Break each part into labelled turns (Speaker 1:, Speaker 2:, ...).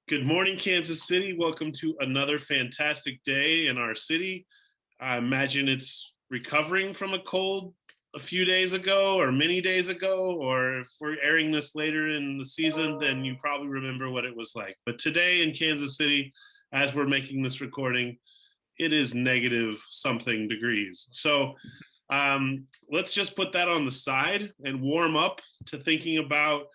Speaker 1: Good morning, Kansas City. Welcome to another fantastic day in our city. I imagine it's recovering from a cold a few days ago or many days ago, or if we're airing this later in the season, then you probably remember what it was like. But today in Kansas City, as we're making this recording, it is negative something degrees. So let's just put that on the side and warm up to thinking about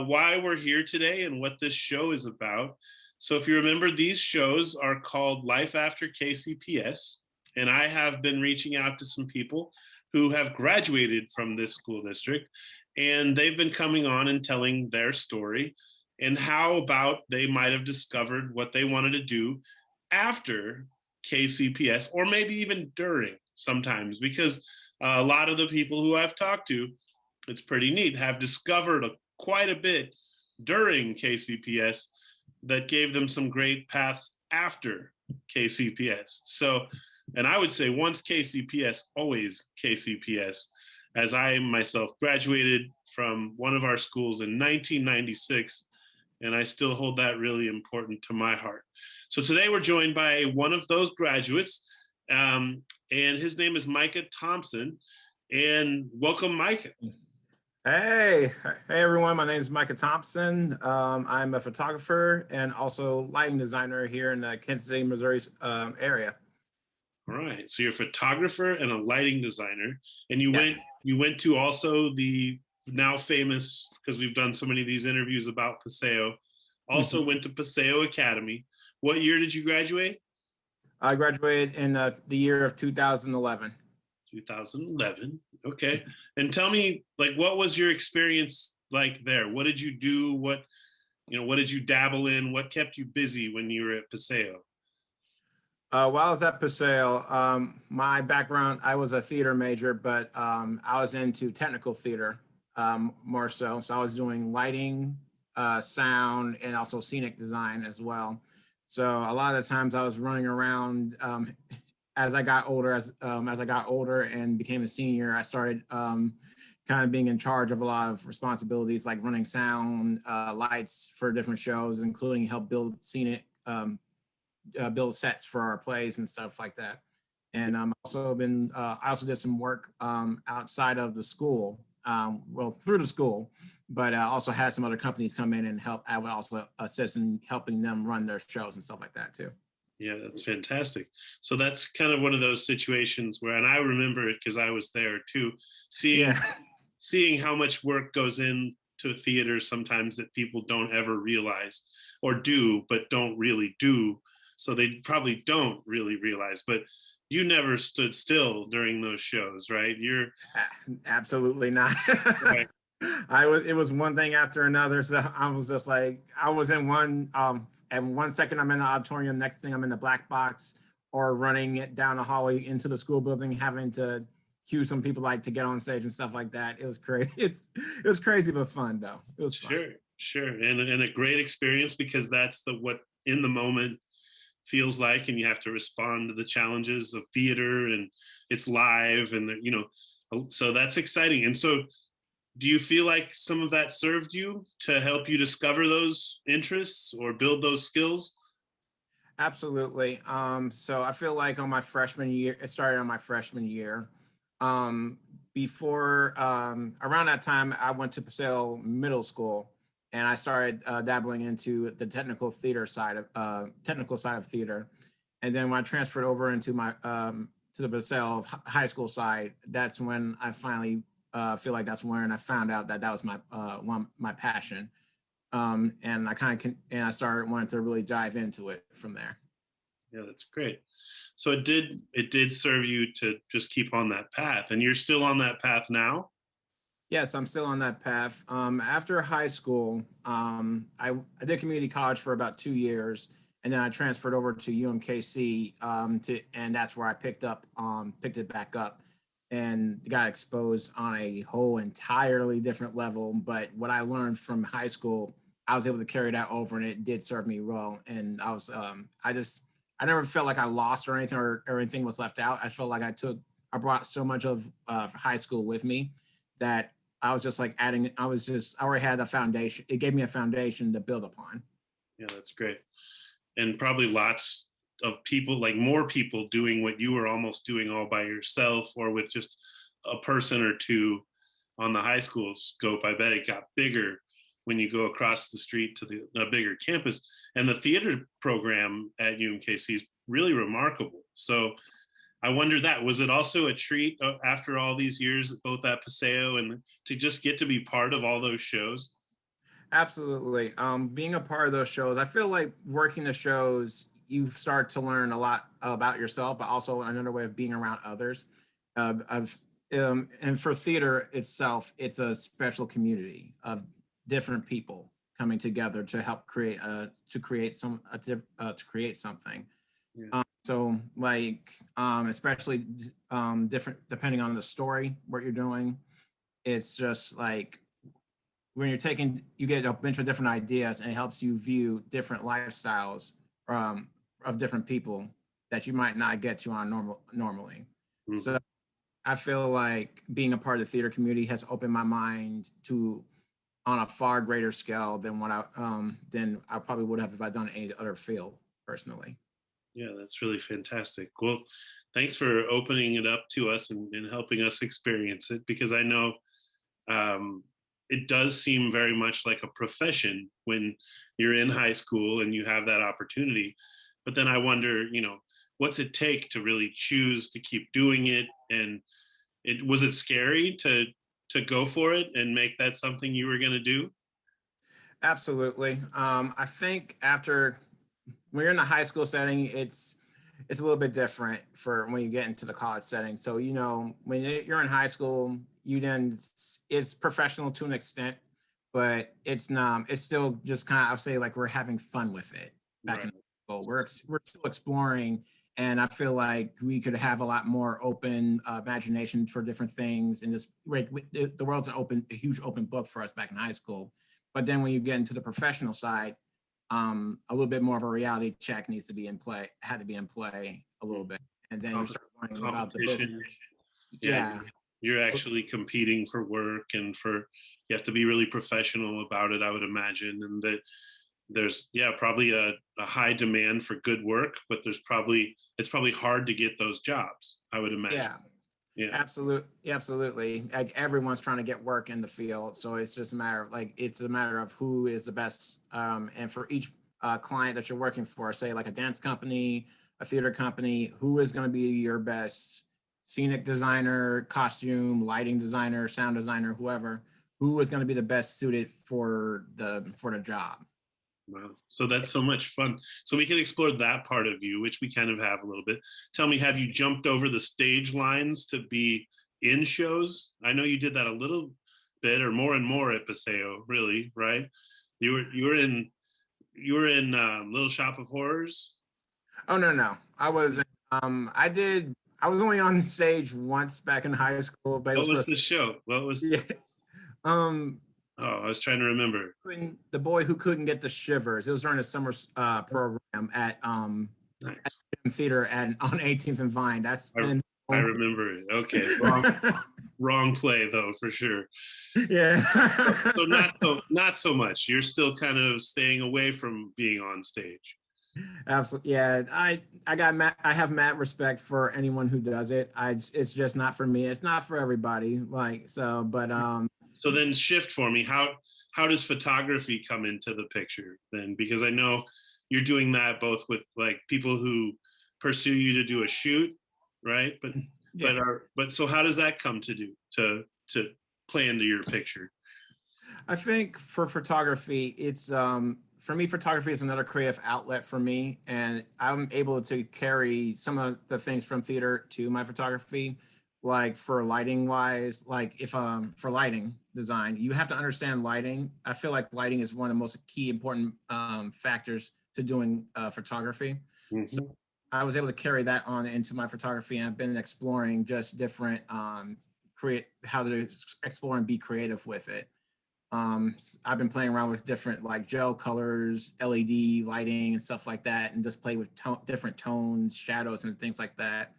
Speaker 1: why we're here today and what this show is about. So if you remember, these shows are called Life After KCPS, and I have been reaching out to some people who have graduated from this school district, and they've been coming on and telling their story and how about they might have discovered what they wanted to do after KCPS, or maybe even during sometimes, because a lot of the people who I've talked to, it's pretty neat, have discovered quite a bit during KCPS that gave them some great paths after KCPS. So, and I would say once KCPS, always KCPS, as I myself graduated from one of our schools in 1996, and I still hold that really important to my heart. So today we're joined by one of those graduates, and his name is Micah Thompson. And welcome, Micah.
Speaker 2: Hey everyone, my name is Micah Thompson. I'm a photographer and also lighting designer here in the Kansas City, Missouri area.
Speaker 1: All right, so you're a photographer and a lighting designer, and
Speaker 2: Yes.
Speaker 1: you went to also the now famous, because we've done so many of these interviews about Paseo, also went to Paseo Academy. What year did you graduate?
Speaker 2: I graduated in the year of 2011.
Speaker 1: 2011. Okay. And tell me, like, what was your experience like there? What did you do? What did you dabble in? What kept you busy when you were at Paseo?
Speaker 2: While I was at Paseo, my background, I was a theater major, but I was into technical theater more so. So I was doing lighting, sound, and also scenic design as well. So a lot of the times I was running around as I got older, as I got older and became a senior, I started kind of being in charge of a lot of responsibilities like running sound, lights for different shows, including help build scenic, build sets for our plays and stuff like that. And I also did some work outside of the school, through the school, but I also had some other companies come in and help. I would also assist in helping them run their shows and stuff like that too.
Speaker 1: Yeah, that's fantastic. So that's kind of one of those situations where, and I remember it because I was there too, seeing
Speaker 2: Yeah.
Speaker 1: seeing how much work goes into theater sometimes that people don't ever realize, or do, but don't really do. So they probably don't really realize. But you never stood still during those shows, right? You're
Speaker 2: Absolutely not.
Speaker 1: right.
Speaker 2: It was one thing after another. So I was just like, I was in one, and 1 second I'm in the auditorium, next thing I'm in the black box or running it down the hallway into the school building, having to cue some people like to get on stage and stuff like that. It was crazy. It was crazy, but fun though. It was fun.
Speaker 1: Sure. And a great experience, because that's what in the moment feels like, and you have to respond to the challenges of theater, and it's live, and so that's exciting. And so do you feel like some of that served you to help you discover those interests or build those skills?
Speaker 2: Absolutely. So I feel like on my freshman year, it started on my freshman year. Before around that time, I went to Paseo Middle School, and I started dabbling into the technical side of theater. And then when I transferred over into my to the Paseo High School side, that's when I finally feel like that's when I found out that was my passion. And I started wanting to really dive into it from there.
Speaker 1: Yeah, that's great. So it did serve you to just keep on that path, and you're still on that path now?
Speaker 2: Yes, I'm still on that path. After high school, I did community college for about 2 years, and then I transferred over to UMKC, and that's where I picked it back up, and got exposed on a whole entirely different level. But what I learned from high school, I was able to carry that over, and it did serve me well. And I never felt like I lost or anything, or anything was left out. I felt like I brought so much of high school with me that I was just like I already had a foundation. It gave me a foundation to build upon.
Speaker 1: Yeah, that's great. And probably lots of people, like more people doing what you were almost doing all by yourself or with just a person or two on the high school scope. I bet it got bigger when you go across the street to a bigger campus. And the theater program at UMKC is really remarkable. So I wonder, that was it also a treat after all these years, both at Paseo and to just get to be part of all those shows?
Speaker 2: Absolutely. Being a part of those shows, I feel like working the shows, you start to learn a lot about yourself, but also another way of being around others. I've and for theater itself, it's a special community of different people coming together to help create to create something.
Speaker 1: Yeah.
Speaker 2: So like especially different depending on the story, what you're doing. It's just like when you get a bunch of different ideas and it helps you view different lifestyles of different people that you might not get to on normally.
Speaker 1: Mhm.
Speaker 2: So I feel like being a part of the theater community has opened my mind to on a far greater scale than I probably would have if I'd done any other field personally.
Speaker 1: Yeah, that's really fantastic. Well, thanks for opening it up to us and helping us experience it, because I know um, it does seem very much like a profession when you're in high school and you have that opportunity. But then I wonder, what's it take to really choose to keep doing it? And was it scary to go for it and make that something you were going to do?
Speaker 2: Absolutely. I think after when you're in a high school setting, it's a little bit different for when you get into the college setting. So when you're in high school, it's professional to an extent, but it's not. It's still just kind of I'll say like we're having fun with it back
Speaker 1: Right.
Speaker 2: in school. We're still exploring, and I feel like we could have a lot more open imagination for different things. And just like the world's a huge open book for us back in high school. But then when you get into the professional side, a little bit more of a reality check had to be in play a little bit. And then you start learning about the
Speaker 1: Competition.
Speaker 2: business.
Speaker 1: Yeah,
Speaker 2: Yeah,
Speaker 1: you're actually competing for work, and you have to be really professional about it, I would imagine. And that there's, yeah, probably a high demand for good work, but it's probably hard to get those jobs, I would imagine.
Speaker 2: yeah,
Speaker 1: Yeah.
Speaker 2: absolutely. Like everyone's trying to get work in the field. So it's just a matter of it's a matter of who is the best. And for each client that you're working for, say like a dance company, a theater company, who is going to be your best scenic designer, costume, lighting designer, sound designer, who is going to be the best suited for the job.
Speaker 1: Wow. So that's so much fun. So we can explore that part of you, which we kind of have a little bit. Tell me, have you jumped over the stage lines to be in shows? I know you did that a little bit, or more and more at Paseo, really, right? You were in Little Shop of Horrors.
Speaker 2: Oh no. I was only on stage once back in high school, but it
Speaker 1: What
Speaker 2: was
Speaker 1: was
Speaker 2: for
Speaker 1: the show? What was?
Speaker 2: yes. Um
Speaker 1: Oh, I was trying to remember.
Speaker 2: the boy who couldn't get the shivers. It was during a summer program at
Speaker 1: Nice.
Speaker 2: theater on 18th and Vine. That's
Speaker 1: I,
Speaker 2: been
Speaker 1: I remember it. Okay, wrong play though, for sure.
Speaker 2: yeah.
Speaker 1: So not so much. You're still kind of staying away from being on stage.
Speaker 2: Absolutely. Yeah. I have mad respect for anyone who does it. It's just not for me. It's not for everybody.
Speaker 1: So then shift for me. How does photography come into the picture then? Because I know you're doing that both with like people who pursue you to do a shoot, right?
Speaker 2: yeah.
Speaker 1: But so how does that come to play into your picture?
Speaker 2: I think for photography, it's for me, photography is another creative outlet for me, and I'm able to carry some of the things from theater to my photography. Like for lighting wise, like if for lighting design, you have to understand lighting. I feel like lighting is one of the most key important factors to doing photography. So
Speaker 1: Mm-hmm.
Speaker 2: I was able to carry that on into my photography, and I've been exploring just different create how to explore and be creative with it. I've been playing around with different like gel colors, LED lighting, and stuff like that, and just play with different tones, shadows, and things like that.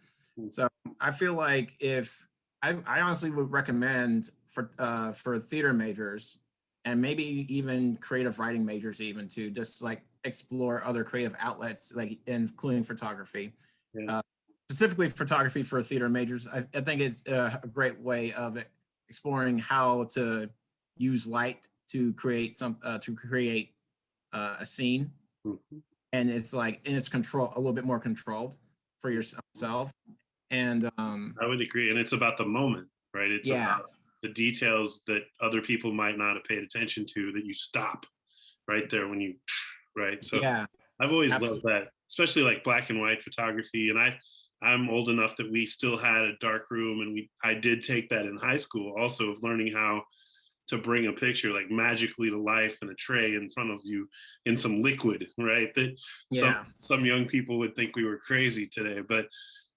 Speaker 2: So I feel like if I honestly would recommend for theater majors and maybe even creative writing majors even to just like explore other creative outlets, like including photography.
Speaker 1: Yeah.
Speaker 2: Specifically photography for theater majors. I think it's a great way of exploring how to use light to create a scene,
Speaker 1: Mhm.
Speaker 2: and it's like in its control, a little bit more controlled for yourself. And
Speaker 1: I would agree. And it's about the moment, right? It's
Speaker 2: yeah,
Speaker 1: about the details that other people might not have paid attention to that you stop right there when you, right? So
Speaker 2: yeah,
Speaker 1: I've always loved
Speaker 2: absolutely.
Speaker 1: that, especially like black and white photography. And I'm old enough that we still had a dark room, and I did take that in high school also, of learning how to bring a picture like magically to life in a tray in front of you in some liquid, right? That
Speaker 2: Yeah.
Speaker 1: some young people would think we were crazy today, but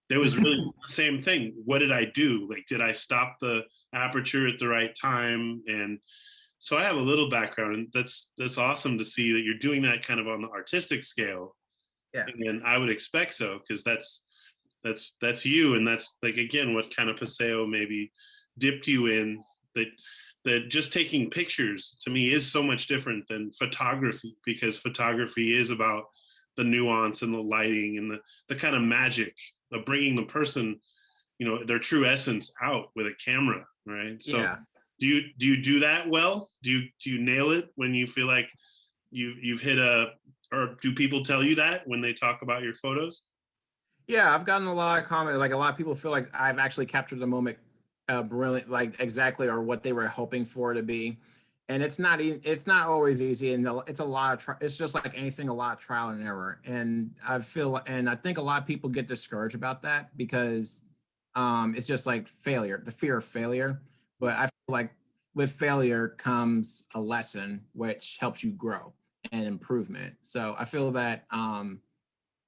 Speaker 1: there was really the same thing. What did I do? Like, did I stop the aperture at the right time? And so I have a little background, and that's awesome to see that you're doing that kind of on the artistic scale.
Speaker 2: Yeah.
Speaker 1: And I would expect so, because that's you, and that's like again what kind of Paseo maybe dipped you in, that just taking pictures to me is so much different than photography, because photography is about the nuance and the lighting and the kind of magic of bringing the person, their true essence out with a camera, right? So
Speaker 2: Yeah.
Speaker 1: do you do that well? Do you nail it when you feel like you've hit or do people tell you that when they talk about your photos?
Speaker 2: Yeah, I've gotten a lot of comments. Like a lot of people feel like I've actually captured the moment, brilliant, like exactly, or what they were hoping for it to be. And it's not always easy, and it's a lot of it's just like anything, a lot of trial and error. And I think a lot of people get discouraged about that because it's just like failure, the fear of failure. But I feel like with failure comes a lesson, which helps you grow and improvement. So I feel that I'm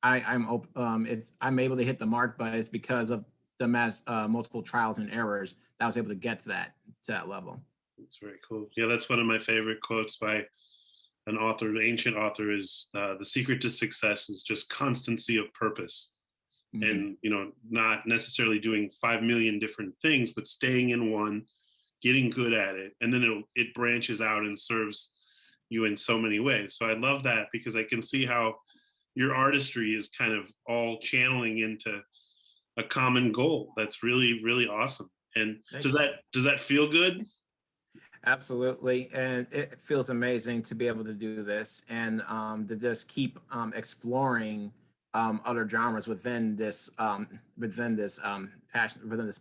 Speaker 2: able to hit the mark, but it's because of the multiple trials and errors that I was able to get to that level.
Speaker 1: It's very cool. Yeah, that's one of my favorite quotes by an author, an ancient author, is the secret to success is just constancy of purpose.
Speaker 2: Mm-hmm.
Speaker 1: And not necessarily doing 5 million different things, but staying in one, getting good at it, and then it branches out and serves you in so many ways. So I love that, because I can see how your artistry is kind of all channeling into a common goal. That's really, really awesome. And
Speaker 2: Thank
Speaker 1: does
Speaker 2: you.
Speaker 1: that feel good?
Speaker 2: Absolutely, and it feels amazing to be able to do this and to just keep exploring other genres within this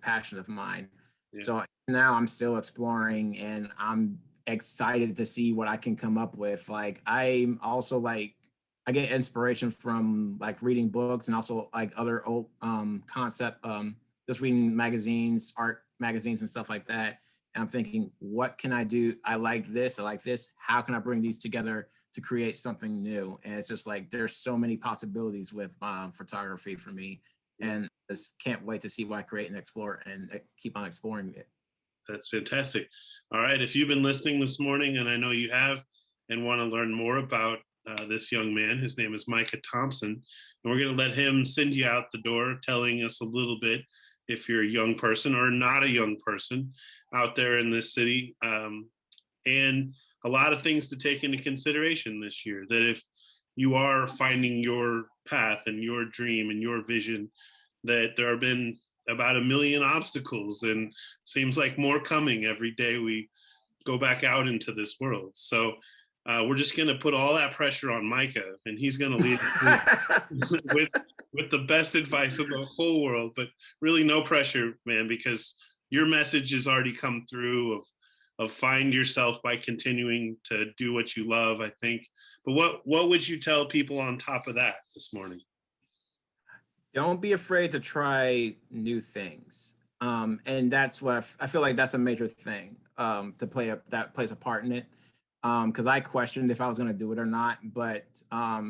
Speaker 2: passion of mine.
Speaker 1: Yeah.
Speaker 2: So now I'm still exploring, and I'm excited to see what I can come up with. Like I'm also like I get inspiration from like reading books and also like other old concept just reading magazines, art magazines and stuff like that. And I'm thinking, what can I do? I like this. I like this. How can I bring these together to create something new? And it's just like there's so many possibilities with photography for me,
Speaker 1: Yeah.
Speaker 2: and just can't wait to see what I create and explore and keep on exploring it.
Speaker 1: That's fantastic. All right. If you've been listening this morning, and I know you have, and want to learn more about this young man, his name is Micah Thompson, and we're going to let him send you out the door, telling us a little bit, if you're a young person or not a young person out there in this city, and a lot of things to take into consideration this year. That if you are finding your path and your dream and your vision, that there have been about a million obstacles, and seems like more coming every day we go back out into this world. So we're just going to put all that pressure on Micah, and he's going to lead with the best advice of the whole world. But really, no pressure, man, because your message has already come through of find yourself by continuing to do what you love, I think. But what would you tell people on top of that this morning?
Speaker 2: Don't be afraid to try new things. And that's what I feel like that's a major thing that plays a part in it. Because I questioned if I was going to do it or not, but I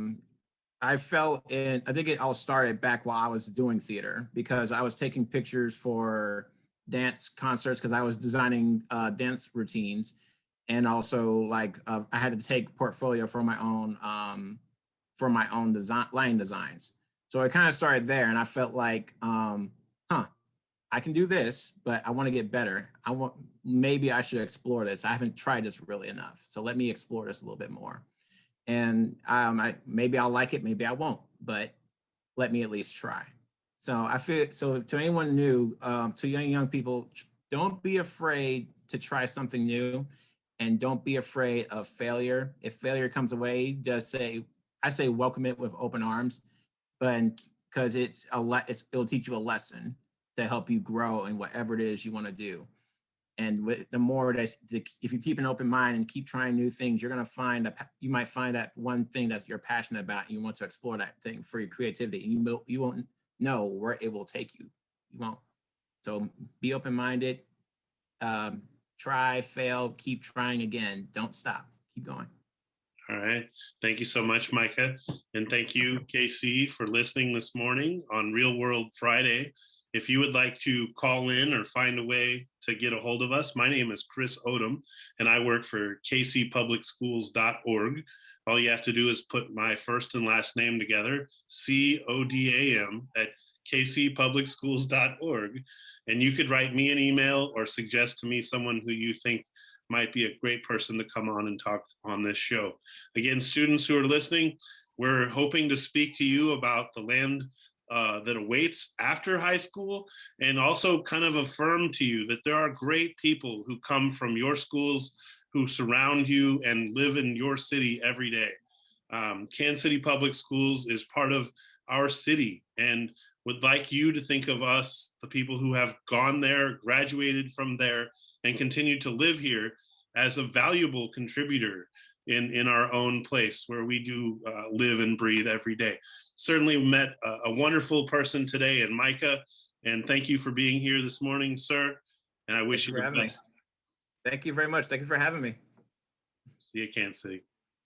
Speaker 2: think it all started back while I was doing theater, because I was taking pictures for dance concerts because I was designing dance routines, and also like I had to take portfolio for my own design line designs. So it kind of started there, and I felt like, I can do this, but I want to get better. Maybe I should explore this. I haven't tried this really enough, so let me explore this a little bit more. and maybe I'll like it, maybe I won't, but let me at least try. So I feel, so to anyone new, to young people, don't be afraid to try something new, and don't be afraid of failure. If failure comes away, I say welcome it with open arms, but because it'll teach you a lesson to help you grow in whatever it is you want to do. And the more that, if you keep an open mind and keep trying new things, you're going to find you might find that one thing that you're passionate about, and you want to explore that thing for your creativity. And you won't know where it will take you. You won't. So be open-minded, try, fail, keep trying again. Don't stop. Keep going.
Speaker 1: All right. Thank you so much, Micah. And thank you, KC, for listening this morning on Real World Friday. If you would like to call in or find a way to get a hold of us, my name is Chris Odam, and I work for kcpublicschools.org. All you have to do is put my first and last name together, CODAM, at kcpublicschools.org. And you could write me an email or suggest to me someone who you think might be a great person to come on and talk on this show. Again, students who are listening, we're hoping to speak to you about the land that awaits after high school, and also kind of affirm to you that there are great people who come from your schools, who surround you and live in your city every day. Kansas City Public Schools is part of our city, and would like you to think of us, the people who have gone there, graduated from there, and continue to live here, as a valuable contributor in our own place where we do live and breathe every day. Certainly met a wonderful person today in Micah, and thank you for being here this morning, sir. And I wish you the best.
Speaker 2: Thank you very much. Thank you for having me.
Speaker 1: See you, Kansas City.